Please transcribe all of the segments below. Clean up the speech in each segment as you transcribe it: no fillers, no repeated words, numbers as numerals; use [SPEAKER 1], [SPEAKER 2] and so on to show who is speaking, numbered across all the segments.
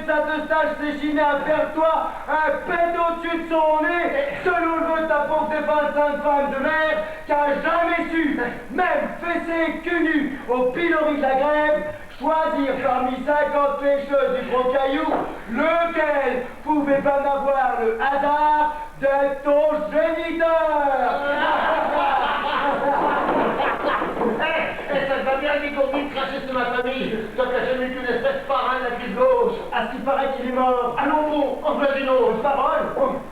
[SPEAKER 1] Saint-Eustache s'échinait à faire toi un pet au-dessus de son nez, selon le vœu de ta pauvre défunte sainte femme de mer, qui a jamais su, même fessé cul nu au pilori de la grève, choisir parmi 50 pêcheuses du gros caillou, lequel pouvait pas avoir le hasard d'être ton géniteur.
[SPEAKER 2] Ça te va bien, dégourdi, de cracher sur ma famille. Toi qui n'as jamais vu une espèce de parrain de la cuisse gauche.
[SPEAKER 1] À ce qui paraît qu'il est mort.
[SPEAKER 2] Allons bon, en voilà une autre.
[SPEAKER 1] Parole.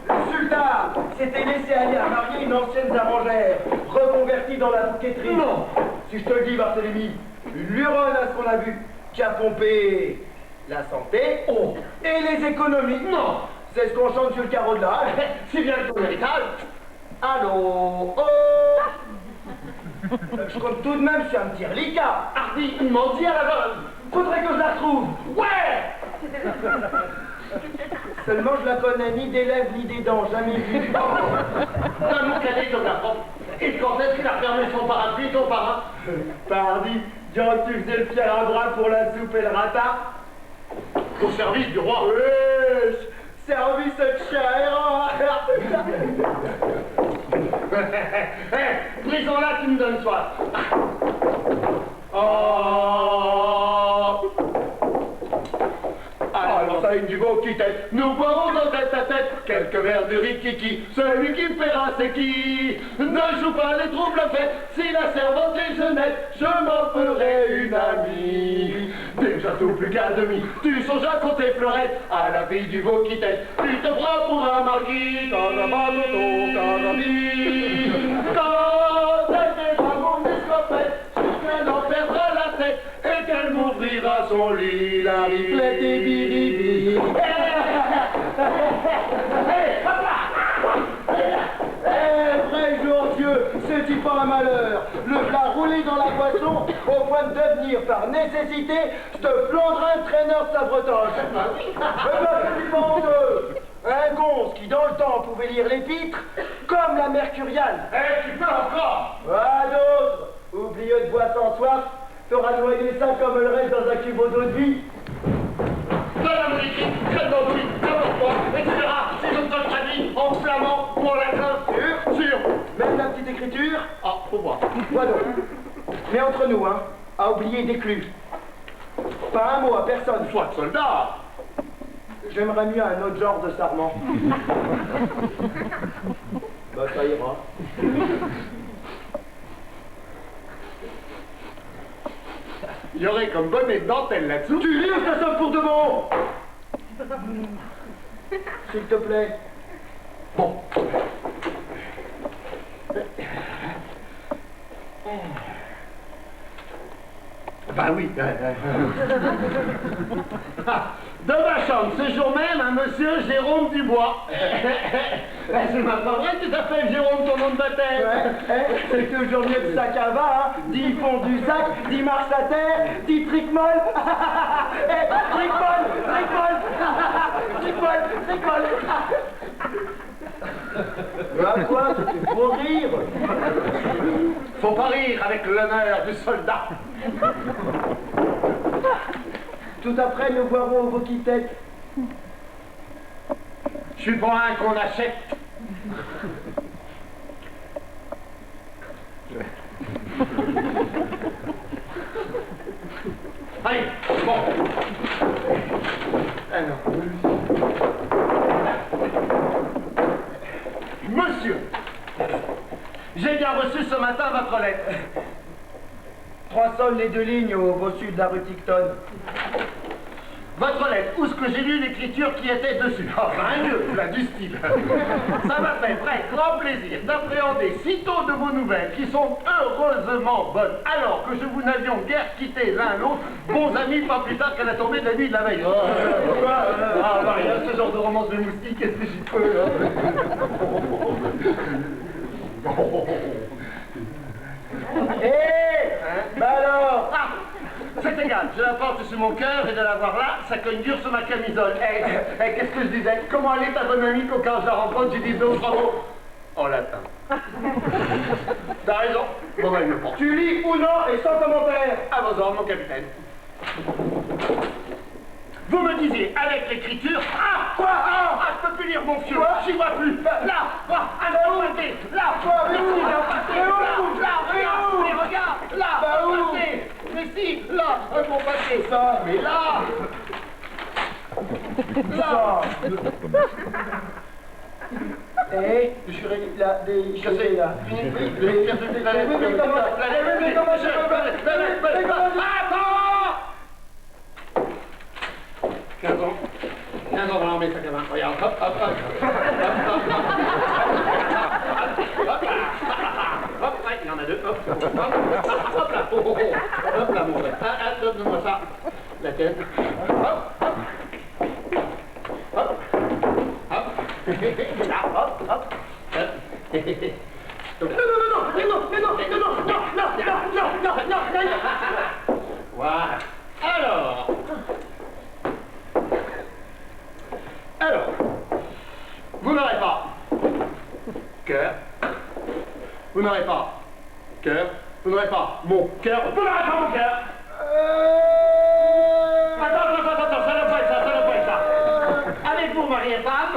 [SPEAKER 1] Le sultan s'était laissé aller à marier une ancienne arrangère, reconvertie dans la bouquetterie.
[SPEAKER 2] Non.
[SPEAKER 1] Si je te le dis, Barthélemy, une luronne à ce qu'on a vu, qui a pompé la santé et les économies.
[SPEAKER 2] Non.
[SPEAKER 1] C'est ce qu'on chante sur le carreau de l'âge.
[SPEAKER 2] C'est bien le ton héritage.
[SPEAKER 1] Allô. Oh. Je compte tout de même sur un petit reliquat.
[SPEAKER 2] Hardy, il m'en dit à la bonne.
[SPEAKER 1] Faudrait que je la retrouve.
[SPEAKER 2] Ouais.
[SPEAKER 1] Seulement je la connais ni des lèvres ni des dents, jamais vu.
[SPEAKER 2] Un mot cadet comme la propre. Et quand est-ce qu'il a fermé son parapluie, ton parrain?
[SPEAKER 1] Pardi, dirais que tu faisais le fier à bras pour la soupe et le ratat.
[SPEAKER 2] Au service du roi.
[SPEAKER 1] Wesh, service de cher.
[SPEAKER 2] Brisons-la, tu me donnes soif.
[SPEAKER 1] Oh. Alors ça une du beau qui tête.
[SPEAKER 2] Nous boirons en tête à tête quelques verres de rikiki. Celui qui me paiera, c'est qui? Ne joue pas les troubles faits. Si la servante est jeunette, je m'en ferai une amie. Déjà tout plus qu'à demi, tu songes à compter fleurette à la fille du beau qui tête. Tu te prends pour un marquis. Quand elle déjà mon escopette, jusqu'elle en perdra la tête et qu'elle m'ouvrira son lit. La riflette et biribi.
[SPEAKER 1] Vrai jour Dieu, c'est-il pas un malheur? Le plat roulé dans la boisson, au point de devenir par nécessité, ce flandrin traîneur de sa bretoche. Eh ben, c'est pas honteux. Un gonze qui, dans le temps, pouvait lire l'épître, comme la mercuriale.
[SPEAKER 2] Tu peux encore.
[SPEAKER 1] À d'autres, oublieux de boire sans soif, fera noyer ça comme le reste dans un cubeau d'eau de vie.
[SPEAKER 2] Madame l'écrit, quel d'envie, n'importe quoi, etc. Si je me donne ta vie en flamand ou en latin. Sûr.
[SPEAKER 1] Même la petite écriture.
[SPEAKER 2] Ah, faut voir.
[SPEAKER 1] Voilà. Mais entre nous, hein, à oublier d'éclus. Pas un mot à personne.
[SPEAKER 2] Soit de soldat.
[SPEAKER 1] J'aimerais mieux un autre genre de sarment. Bah ça ira.
[SPEAKER 2] Il y aurait comme bonnet de dentelle là-dessous.
[SPEAKER 1] Tu livres ta somme pour de bon. S'il te plaît.
[SPEAKER 2] Bon. Bah oui. De ma chambre, ce jour même, un monsieur Jérôme Dubois. C'est ma pas vrai, tu t'appelles Jérôme, ton nom de baptême.
[SPEAKER 1] Ouais, c'est toujours mieux que sac à vin, hein. 10 fonds du sac, 10 marches à terre, 10 trick molle. Trick molle. À quoi? C'était pour rire.
[SPEAKER 2] Faut pas rire avec l'honneur du soldat.
[SPEAKER 1] Tout après, nous boirons vos quittètes.
[SPEAKER 2] Je suis pas un qu'on achète. Allez, bon. Alors. Monsieur, j'ai bien reçu ce matin votre lettre.
[SPEAKER 1] 3 sols les 2 lignes au bossu de la rue Ticton.
[SPEAKER 2] Votre lettre, où est-ce que j'ai lu l'écriture qui était dessus? Enfin, mieux, là, du style. Ça m'a fait très grand plaisir d'appréhender sitôt de vos nouvelles qui sont heureusement bonnes, alors que vous n'avions guère quitté l'un l'autre, bons amis, pas plus tard qu'à la tombée de la nuit de la veille. Ah, bah, rien, ce genre de romance de moustique, qu'est-ce que j'y peux,
[SPEAKER 1] Bah alors?
[SPEAKER 2] C'est égal, je la porte sur mon cœur et de la voir là, ça cogne dur sur ma camisole. Qu'est-ce que je disais? Comment allait ta bonne amie qu'au cas où je la rencontre, j'ai dit 2 ou 3 mots en latin. T'as raison. Bon, ben, il me prend.
[SPEAKER 1] Tu lis ou non et sans commentaire.
[SPEAKER 2] À vos ordres, mon capitaine. Vous me disiez avec l'écriture, ah, quoi, ah, je peux plus lire mon fieu, j'y vois plus, là, un gros pâté, là,
[SPEAKER 1] Mais où?
[SPEAKER 2] mais regarde, là, un pâté, mais si, là, mon pâté,
[SPEAKER 1] Ça.
[SPEAKER 2] mais là,
[SPEAKER 1] Eh, je suis là, des choses là.
[SPEAKER 2] Attends! 15 ans, voilà, on met ça comme un, regarde, hop, hop, hop, hop, ouais, il y en a deux, hop, hop là, hop là, mon frère, donne-moi ça, la tête, hop, hop, hop, hop, là, hop, hop, non, voilà, alors, vous n'aurez pas cœur, vous n'aurez pas cœur, vous n'aurez pas mon cœur, vous n'aurez pas mon cœur. Attends, ça ne peut être ça. Avec vous, mari et femme,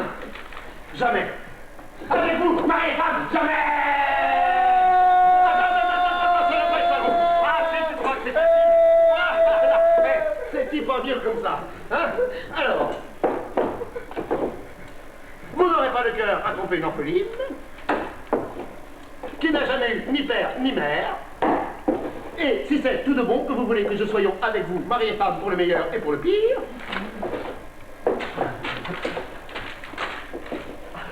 [SPEAKER 2] jamais. Avec vous, mari et femme, jamais. Attends, ça ne peut être ça. Ah, si tu crois que c'est facile. C'est-il pas dur comme ça, hein? Alors, vous n'aurez pas le cœur à tromper une orpheline, qui n'a jamais eu ni père ni mère. Et si c'est tout de bon que vous voulez que je soyons avec vous, mari et femme, pour le meilleur et pour le pire,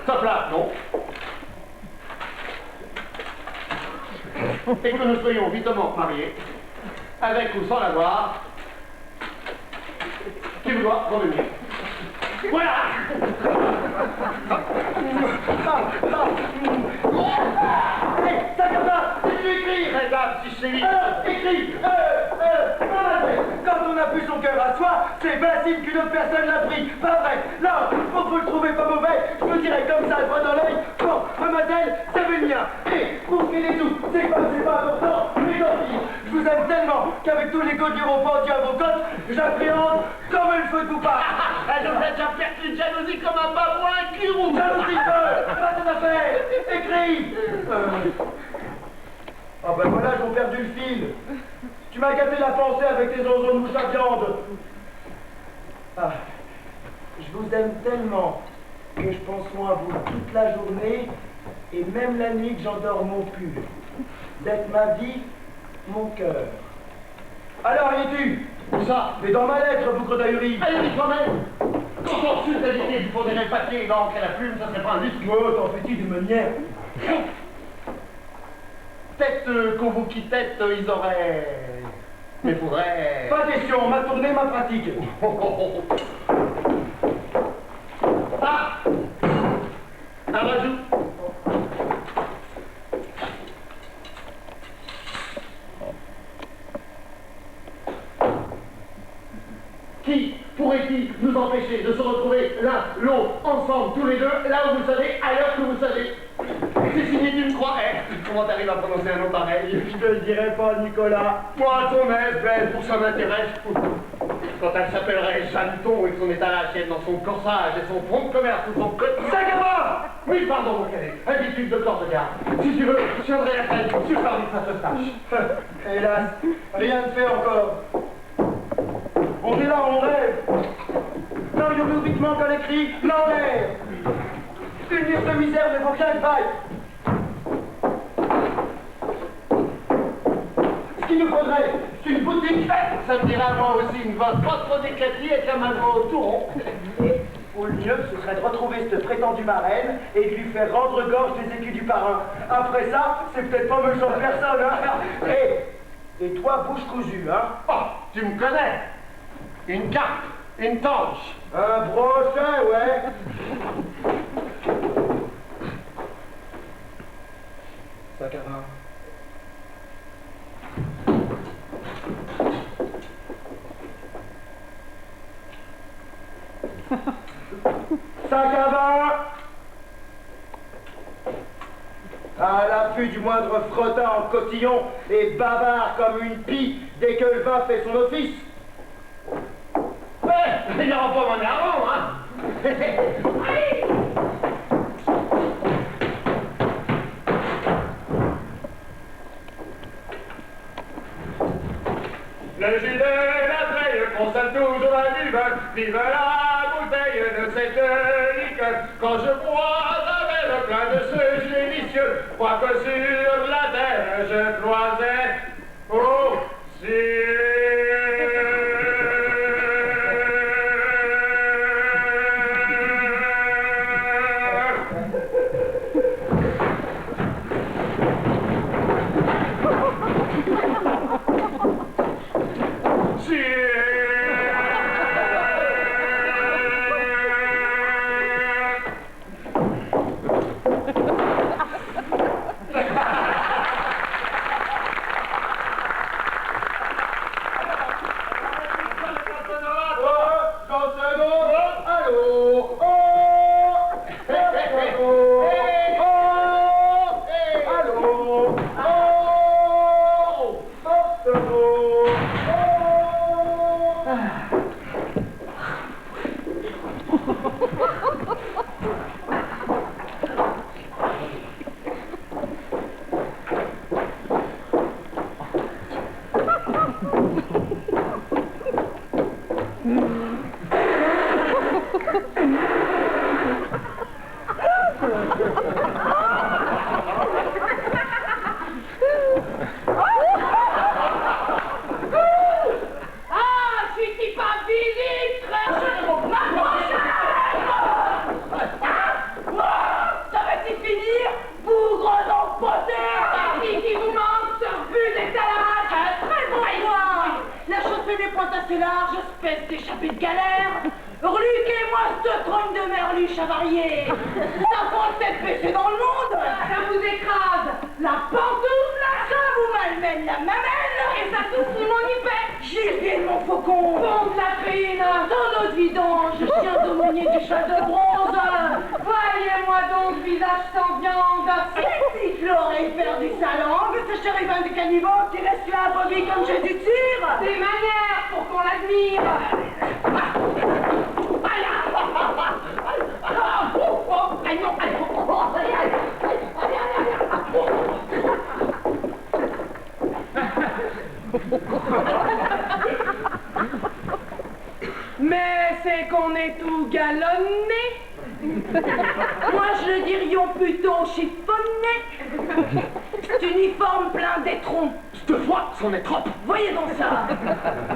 [SPEAKER 2] top là, non. Et que nous soyons vitement mariés, avec ou sans l'avoir, qui vous doit revenir. Voilà!
[SPEAKER 1] Hé, Takaba, tu écris!
[SPEAKER 2] Regarde, si je sais lire.
[SPEAKER 1] Écris! Quand on a plus son cœur à soi, c'est facile qu'une autre personne l'a pris. Pas vrai? Là, pour vous le trouver pas mauvais, je me dirais comme ça, le bras dans l'œil. Bon, mademoiselle, c'est le mien. Et pour qu'il est tout, c'est pas important, mais tant pis. Je vous aime tellement qu'avec tous les godillots pendus à vos côtes, j'appréhende comme le feu tout part.
[SPEAKER 2] Elle nous a déjà perdu de jalousie comme un babouin, un curou.
[SPEAKER 1] Jalousie, pas tout à fait. Écris. Ah ben voilà, ils ont perdu le fil. Tu m'as gâté la pensée avec tes oiseaux de mouche à viande. Ah, je vous aime tellement que je pense moins à vous toute la journée et même la nuit que j'endors mon pull. Vous êtes ma vie, mon cœur. Alors, y es-tu?
[SPEAKER 2] Où ça?
[SPEAKER 1] Mais dans ma lettre, boucle d'ahuri.
[SPEAKER 2] Allez, toi-même. Quand on suit d'éviter du faudrait le papier, l'encre et la plume, ça serait pas un luxe.
[SPEAKER 1] Moi, t'en fais-tu d'une manière?
[SPEAKER 2] Peut-être qu'on vous quittait, ils auraient... Mais faudrait...
[SPEAKER 1] Pas question, ma tournée, ma pratique.
[SPEAKER 2] Ah! Un rajout. Qui pourrait-il nous empêcher de se retrouver l'un, l'autre, ensemble, tous les deux, là où vous savez, à l'heure que vous savez? C'est signé d'une croix. Comment t'arrives à prononcer un nom pareil?
[SPEAKER 1] Je te le dirai pas, Nicolas.
[SPEAKER 2] Moi, à ton aise, Ben, pour ça m'intéresse. Quand elle s'appellerait Jeanneton et que son étalage tienne dans son corsage et son fonds de commerce ou son code... Sagama! Oui, pardon, mon cadet. Habitude de corps de garde. Si tu veux, je tiendrai la taille sur parmi que ça se sache.
[SPEAKER 1] Hélas, rien ne fait encore. On est là, on rêve. L'aurions-nous uniquement qu'un écrit, l'enlève. Une livre de misère ne vaut qu'un faille. Ce qu'il nous faudrait, c'est une boutique.
[SPEAKER 2] Ça me dirait à moi aussi une vente pas trop décapée avec un magot tout rond.
[SPEAKER 1] Et au mieux, ce serait de retrouver cette prétendue marraine et de lui faire rendre gorge des écus du parrain. Après ça, c'est peut-être pas méchant de personne, hein. Et toi, bouche cousue, hein.
[SPEAKER 2] Oh, tu me connais. Une carte, une tanche.
[SPEAKER 1] Un brochet, ouais. Sac à vin. Sac à vin. À l'affût du moindre frottin en cotillon et bavard comme une pie dès que le vin fait son office.
[SPEAKER 2] Ouais, il n'aura pas mon argent, hein. Le gilet, la treille, constate toujours un duvel. Vive la bouteille de cette liqueur. Quand je bois un verre plein de ce délicieux, crois que sur la terre je croisais
[SPEAKER 3] assez large, espèce d'échappée de galère. Reluquez-moi cette trogne de merluche avariée. Ça faut peut-être baisser dans le monde. Ça vous écrase la pantoufle, ça vous malmène la mamelle, et ça souffle mon hypec. Gilet de mon faucon, pompe la trine, dans notre vidange, chien d'aumônier du chat de bronze. Voyez-moi donc, visage sans viande, cycloréfère du salangue, ce chérubin du caniveau qui reste là immobile comme j'ai du tir. Des manières pour qu'on l'admire. Mais c'est qu'on est tout galonné. Moi je le dirions plutôt chiffonné. Cet uniforme plein d'étrons.
[SPEAKER 2] Cette fois, c'en est trop.
[SPEAKER 3] Voyez donc ça.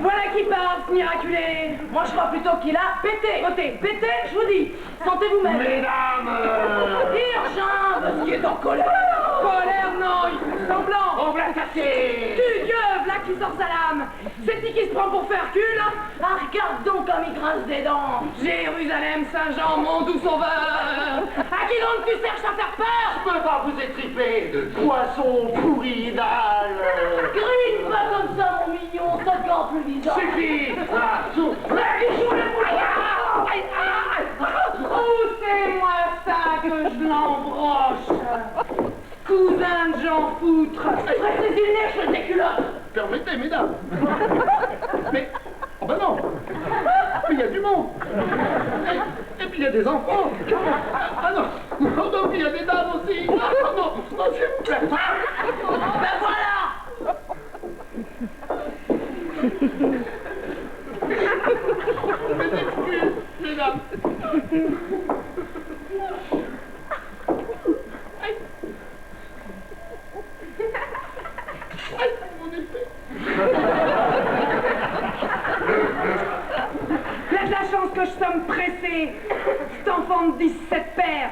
[SPEAKER 3] Voilà qui passe, miraculé. Moi je crois plutôt qu'il a pété. Pété, je vous dis. Sentez vous-même.
[SPEAKER 2] Mesdames
[SPEAKER 3] Urgence, qui est en colère. Colère, non, il fait semblant.
[SPEAKER 2] on vous l'a cassé.
[SPEAKER 3] Tu gueules, là qui sort sa lame. C'est qui se prend pour faire cul, là. Ah, regarde donc comme il grince des dents. Jérusalem, Saint-Jean, mon doux sauveur. À qui donc tu cherches à faire peur?
[SPEAKER 2] Je peux pas vous étriper, poisson pourri dalle.
[SPEAKER 3] Grine pas comme ça, mon mignon, ça te gante le visage.
[SPEAKER 2] Suffit.
[SPEAKER 3] Il joue le brouillard. Poussez-moi ça que je l'embroche. Cousin de Jean Foutre. Restez le nez, je des culottes.
[SPEAKER 2] Permettez, mesdames. Mais, oh ben non. Mais il y a du monde. Et puis il y a des enfants. Ah non, non, puis il y a des dames aussi. Ah non, non, s'il vous plaît.
[SPEAKER 3] Ben voilà.
[SPEAKER 2] Mes excuses, mesdames. Aïe, mon épée.
[SPEAKER 3] Il y a de la chance que je somme pressé. Cet enfant de 17 pères.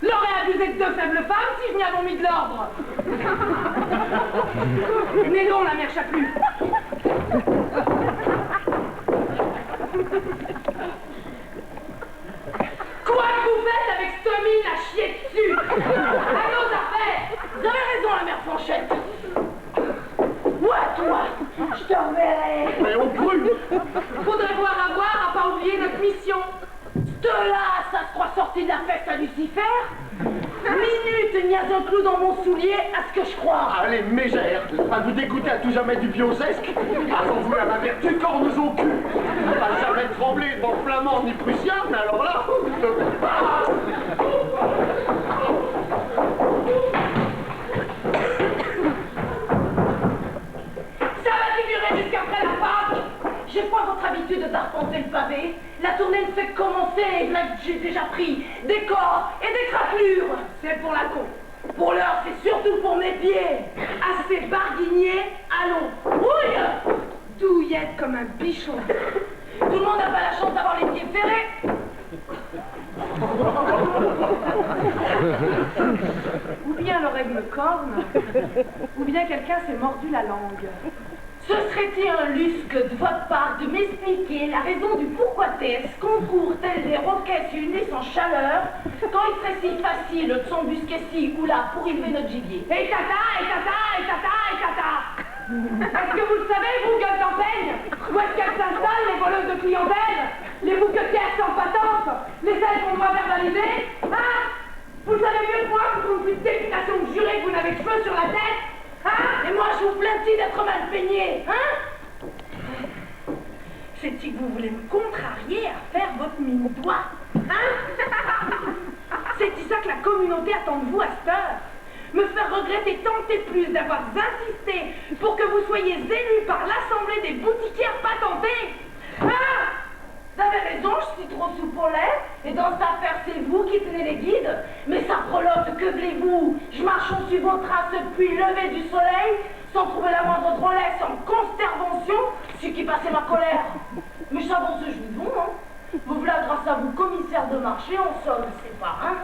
[SPEAKER 3] L'aurait abusé de deux faibles femmes si je n'y avais mis de l'ordre. Négon, la mère Chapelu. Quoi que vous faites avec cette mine à chier dessus? À nos affaires. Vous avez raison, la mère Fanchette. Ouais, toi, je te reverrai.
[SPEAKER 2] Mais on brûle.
[SPEAKER 3] Faudrait voir à voir à pas oublier notre mission. De là, ça se croit sorti de la fête à Lucifer. Minute, il y a un clou dans mon soulier, à ce que je crois.
[SPEAKER 2] Allez, mégère, à vous dégoûter à tout jamais du biosesque, sans vouloir la vertu, cornes au cul. À jamais trembler devant flamand ni prussien, mais alors là...
[SPEAKER 3] Ça va durer jusqu'après la Pâques. J'ai pas votre habitude d'arpenter le pavé. La tournée ne fait que commencer et là j'ai déjà pris des corps et des craquelures. C'est pour la con. Pour l'heure, c'est surtout pour mes pieds. Assez barguigné, allons. Rouille! Douillette comme un bichon. Tout le monde n'a pas la chance d'avoir les pieds ferrés.
[SPEAKER 4] Ou bien l'oreille me corne, ou bien quelqu'un s'est mordu la langue.
[SPEAKER 3] Ce serait-il un lusque de votre part de m'expliquer la raison du pourquoi est-ce qu'on court tel des roquets unis en chaleur quand il serait si facile de s'embusquer ci ou là pour élever notre gibier? Et tata, et tata, et tata, et tata! Est-ce que vous le savez, vous, gueule d'empeigne? Où est-ce qu'elles s'installent, les voleuses de clientèle? Les bouquetières sans patente? Les celles qu'on doit verbaliser? Hein? Vous le savez mieux que moi que vous me faites députation de jurer que vous n'avez que cheveux sur la tête? Hein? Et moi, je vous plains d'être mal peigné, hein? C'est-il que vous voulez me contrarier à faire votre mine-doigt? Hein? C'est-il ça que la communauté attend de vous à cette heure? Me faire regretter tant et plus d'avoir insisté pour que vous soyez élus par l'assemblée des boutiquières patentées? Hein? Vous avez raison, je suis trop soupe au lait, et dans cette affaire, c'est vous qui tenez les guides. Mais ça prelote, que voulez-vous? Je marche en suivant vos traces depuis le lever du soleil, sans trouver la moindre drôlesse, en constervention, ce qui passait ma colère. Mais ça bon, je vous bon, hein? Vous voilà grâce à vous, commissaire de marché, en somme, c'est pas, hein?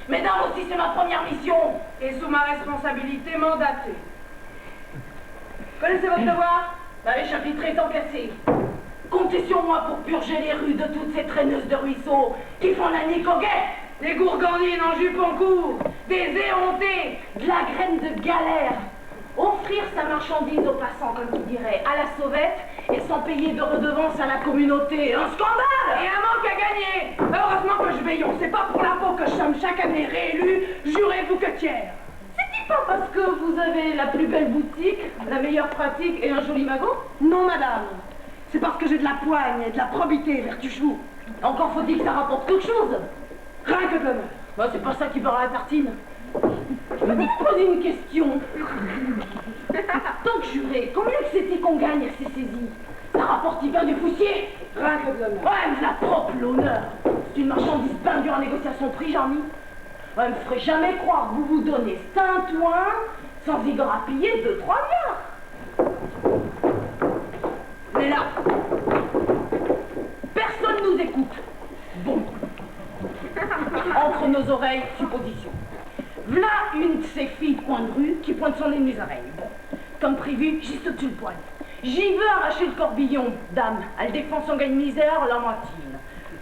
[SPEAKER 3] Mesdames aussi, c'est ma première mission.
[SPEAKER 4] Et sous ma responsabilité mandatée. Connaissez votre devoir?
[SPEAKER 3] Les chapitres étant cassés. Comptez sur moi pour purger les rues de toutes ces traîneuses de ruisseaux qui font la nique au guet.
[SPEAKER 4] Des gourgandines en jupe en cours, des éhontés,
[SPEAKER 3] de la graine de galère. Offrir sa marchandise aux passants, comme qui dirait, à la sauvette, et sans payer de redevance à la communauté. Un scandale!
[SPEAKER 4] et un manque à gagner. Heureusement que je veillons, c'est pas pour l'impôt que je somme chaque année réélu, jurez-vous que tiers.
[SPEAKER 3] C'est-il pas parce que vous avez la plus belle boutique, la meilleure pratique et un joli magot?
[SPEAKER 4] Non, madame. C'est parce que j'ai de la poigne et de la probité, vertuchou.
[SPEAKER 3] Encore faut-il que ça rapporte quelque chose.
[SPEAKER 4] Rien que de l'honneur.
[SPEAKER 3] C'est pas ça qui part à la tartine. Je peux vous poser une question. Tant que juré, combien que c'était qu'on gagne à ces saisies? Ça rapporte bien du poussier?
[SPEAKER 4] Rien que de l'honneur.
[SPEAKER 3] Ouais, mais la propre l'honneur. C'est une marchandise bien dure en négociation prix, Jean-Mi. Ouais, me ferait jamais croire que vous vous donnez Saint-Ouen sans y grappiller 2-3 bières. Mais là, personne nous écoute. Bon. Entre nos oreilles, supposition. V'là une de ces filles de coin de rue qui pointe son nez de mes oreilles. Bon. Comme prévu, j'y saute sur le poil. J'y veux arracher le corbillon, dame. Elle défend son gagne misère, la matine.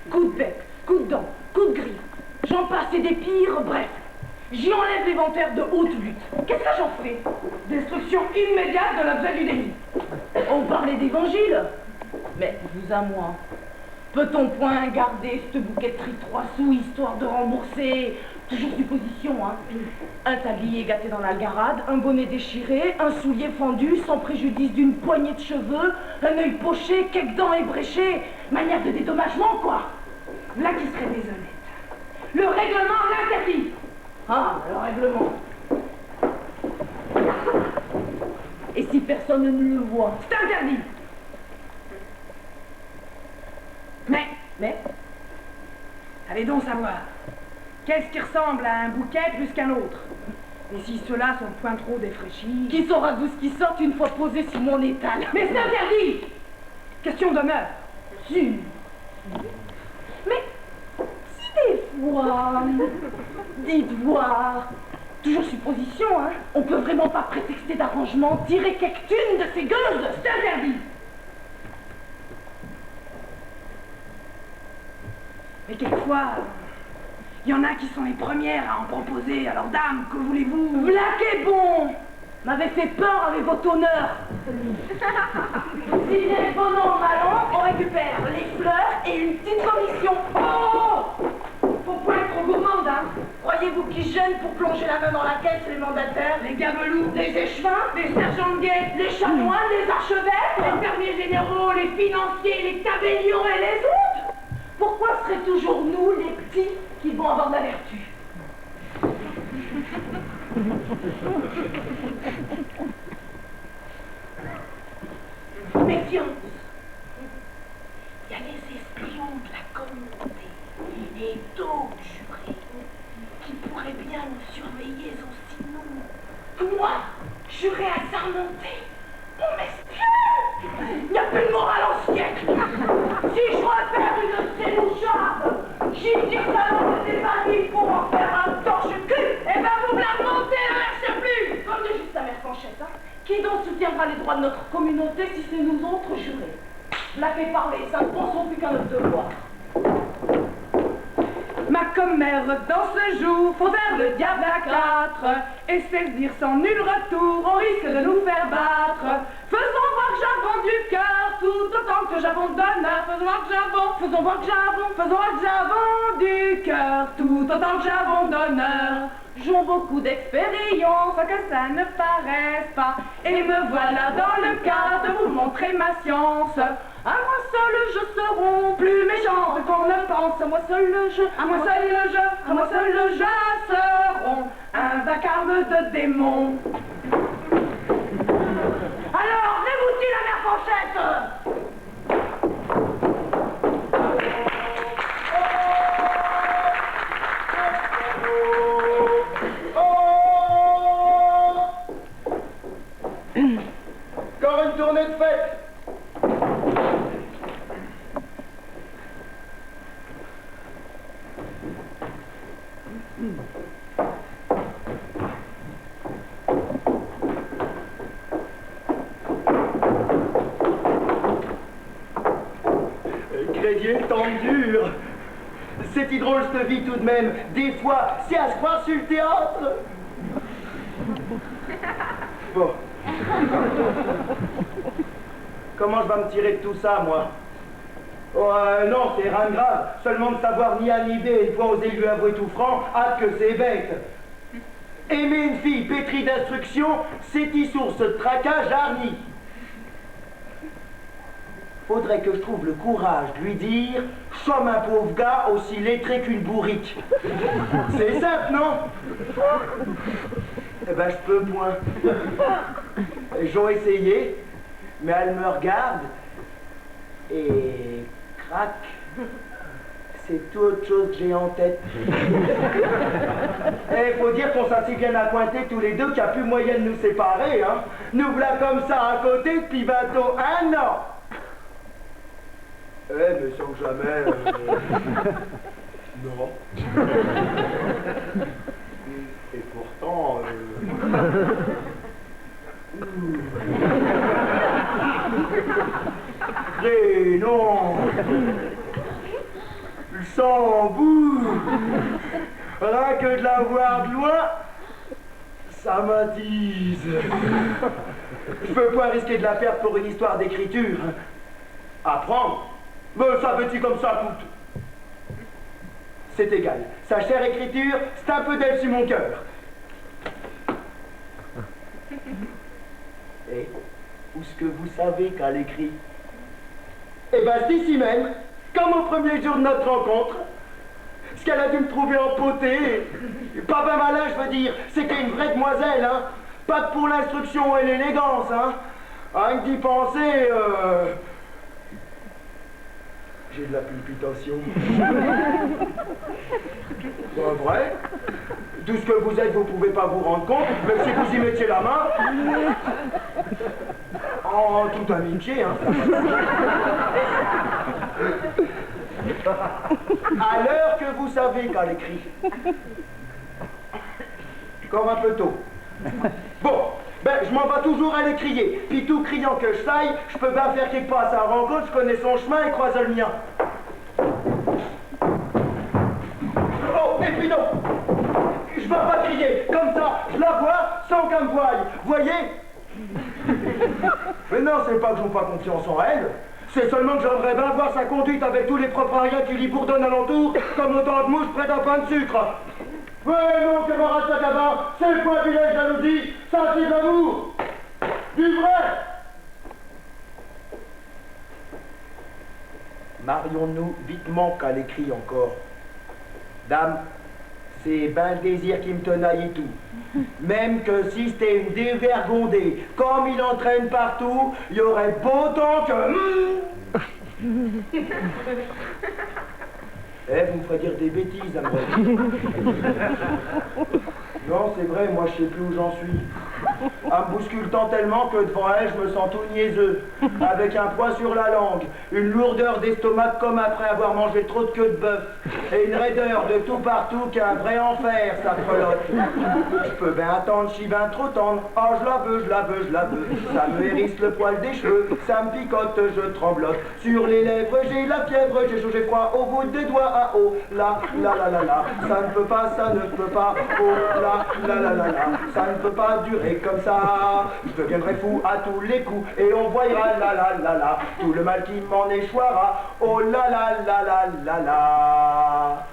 [SPEAKER 3] Coup de bec, coup de dent, coup de griffe. J'en passe et des pires, bref. J'y enlève l'éventaire de haute lutte. Qu'est-ce que j'en fais?
[SPEAKER 4] Destruction immédiate de l'objet du délit.
[SPEAKER 3] On parlait d'évangile. Mais vous à moi, peut-on point garder ce bouquetterie 3 sous, histoire de rembourser? Toujours supposition, hein. Un tablier gâté dans la garade, un bonnet déchiré, un soulier fendu, sans préjudice d'une poignée de cheveux, un œil poché, quelques dents ébréchées. Manière de dédommagement, quoi.
[SPEAKER 4] Là qui serait déshonnête. Le règlement l'interdit.
[SPEAKER 3] Ah, le règlement. Et si personne ne le voit?
[SPEAKER 4] C'est interdit. Mais, allez donc savoir, qu'est-ce qui ressemble à un bouquet plus qu'un autre? Et si ceux-là sont point trop défraîchis...
[SPEAKER 3] Qui saura d'où ce qui sort une fois posé sur mon étal?
[SPEAKER 4] Mais c'est interdit! Question d'honneur.
[SPEAKER 3] Si. Mais, si des fois... Dites voir... Toujours supposition, hein. On peut vraiment pas prétexter d'arrangement, tirer quelqu'une de ces gueules.
[SPEAKER 4] C'est interdit. Mais quelquefois, il y en a qui sont les premières à en proposer. Alors dame, que voulez-vous?
[SPEAKER 3] V'là qu'est bon. M'avait fait peur avec votre honneur. Si bien bon an, mal an, on récupère les fleurs et une petite commission.
[SPEAKER 4] Oh! Faut pas être trop gourmande, hein.
[SPEAKER 3] Croyez croyez-vous qu'ils gênent pour plonger la main dans la caisse, les mandataires?
[SPEAKER 4] Les gabelous,
[SPEAKER 3] Les échevins?
[SPEAKER 4] les sergents de guet,
[SPEAKER 3] Les chanoines? Les archevêques?
[SPEAKER 4] les fermiers généraux, les financiers, les tabellions et les autres.
[SPEAKER 3] Pourquoi seraient toujours nous, les petits, qui vont avoir de la vertu? Méfiance. Il y a les espions de la communauté et d'autres jurés qui pourraient bien nous surveiller aussi nous. Moi, juré assermenté, on m'espionne. Il n'y a plus de morale en siècle. Si je repère une céloucharde, j'y dis alors des vanilles pour en faire un torche-cul. Eh ben vous me la remontez, ne plus. Comme de juste sa mère Fanchette, hein. Qui donc soutiendra les droits de notre communauté si c'est nous autres jurés? La fait parler, ça ne pensons plus qu'à notre devoir.
[SPEAKER 4] Ma commère dans ce jour, faut faire le diable à quatre, et se faire dire sans nul retour, on risque de nous faire battre. Faisons voir que j'avons du cœur, tout autant que j'avons d'honneur. Faisons voir que j'avons du cœur, tout autant que j'avons d'honneur. J'ont beaucoup d'expérience, sans que ça ne paraisse pas, et me voilà dans le cas de vous montrer ma science. À moi seul je seront plus méchant qu'on ne pense. À moi seul je, à moi seul je, à moi seul je seront un vacarme de démons.
[SPEAKER 3] Alors, venez-vous-t-il la mère Fanchette?
[SPEAKER 1] Encore une tournée de fête. Crédier tendu. C'est drôle cette vie tout de même. Des fois, c'est à se croire sur le théâtre. Bon. Comment je vais me tirer de tout ça, moi? Oh, non, c'est rien de grave. Seulement de savoir ni A ni B, une fois oser lui avouer tout franc, hâte que c'est bête. Aimer une fille pétrie d'instruction, c'est y source de tracas jarni. Faudrait que je trouve le courage de lui dire « Somme un pauvre gars aussi lettré qu'une bourrique ». C'est simple, non? Eh ben, je peux point. J'ai essayé, mais elle me regarde et crac, c'est tout autre chose que j'ai en tête. Eh, faut dire qu'on s'est si bien accointés tous les deux qu'il n'y a plus moyen de nous séparer, hein. Nous voilà comme ça à côté depuis bientôt 1 an. Eh, mais sans jamais... Non. Et pourtant... Eh non. Le sang en bout. Rien que de la voir de loin, ça m'attise. Je peux pas risquer de la perdre pour une histoire d'écriture. Apprendre? Mais ça veut-il comme ça coûte? C'est égal. Sa chère écriture, c'est un peu d'elle sur mon cœur. Et où est-ce que vous savez qu'elle écrit? Eh ben, c'est ici même, comme au premier jour de notre rencontre. Ce qu'elle a dû me trouver en potée. Pas ben malin, je veux dire. C'était une vraie demoiselle, hein. Pas que pour l'instruction et l'élégance, hein. Rien que d'y penser, j'ai de la palpitation. Pas vrai? Tout ce que vous êtes, vous pouvez pas vous rendre compte, même si vous y mettiez la main. En toute amitié, hein. À l'heure que vous savez qu'elle écrit. Encore un peu tôt. Bon, ben je m'en vais toujours à l'écrier. Puis tout criant que je saille, je peux bien faire quelque part à sa rencontre, je connais son chemin et croise le mien. Oh, et puis non, je vais pas crier, comme ça, je la vois sans qu'elle me voie. Voyez? Mais non, c'est pas que je n'ai pas confiance en elle. C'est seulement que j'aimerais bien voir sa conduite avec tous les propriétaires qui lui bourdonnent alentour, comme autant de mouches près d'un pain de sucre. Ouais, non, camarade Sakaba, c'est pas de la jalousie, ça c'est de l'amour. Du vrai.
[SPEAKER 5] Marions-nous vitement qu'à l'écrit encore. Dame, c'est ben le désir qui me tenaille et tout. Même que si c'était une dévergondée, comme il entraîne partout, il y aurait beau temps que... Eh, vous me ferez dire des bêtises, à Non, c'est vrai, moi je sais plus où j'en suis. Elle me bouscule tant tellement que devant elle, je me sens tout niaiseux, avec un poids sur la langue, une lourdeur d'estomac comme après avoir mangé trop de queue de bœuf, et une raideur de tout partout qu'un vrai enfer, sa frelotte. Je peux bien attendre, je suis bien trop tendre, oh je la veux, je la veux, je la veux. Ça me hérisse le poil des cheveux, ça me picote, je tremblote. Sur les lèvres, j'ai la fièvre, j'ai chaud, j'ai froid, au bout des doigts, ah oh, là, là, là, là, là. Ça ne peut pas, ça ne peut pas, oh là, là, là, là, là. Ça ne peut pas durer comme ça. Je deviendrai fou à tous les coups et on voyera là là là là tout le mal qui m'en échouera. Oh là là là là là là.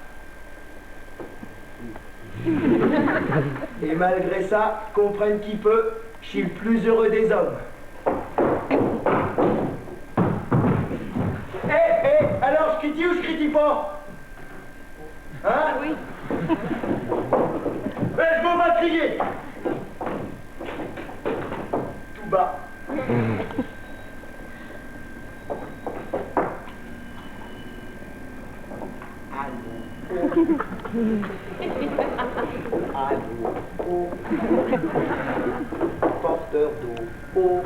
[SPEAKER 5] Et malgré ça, comprenne qui peut, je suis le plus heureux des hommes. Alors je critique ou je critique pas? Hein? Oui. Je m'en vais crier. Tout bas. Allô. Porteur d'eau.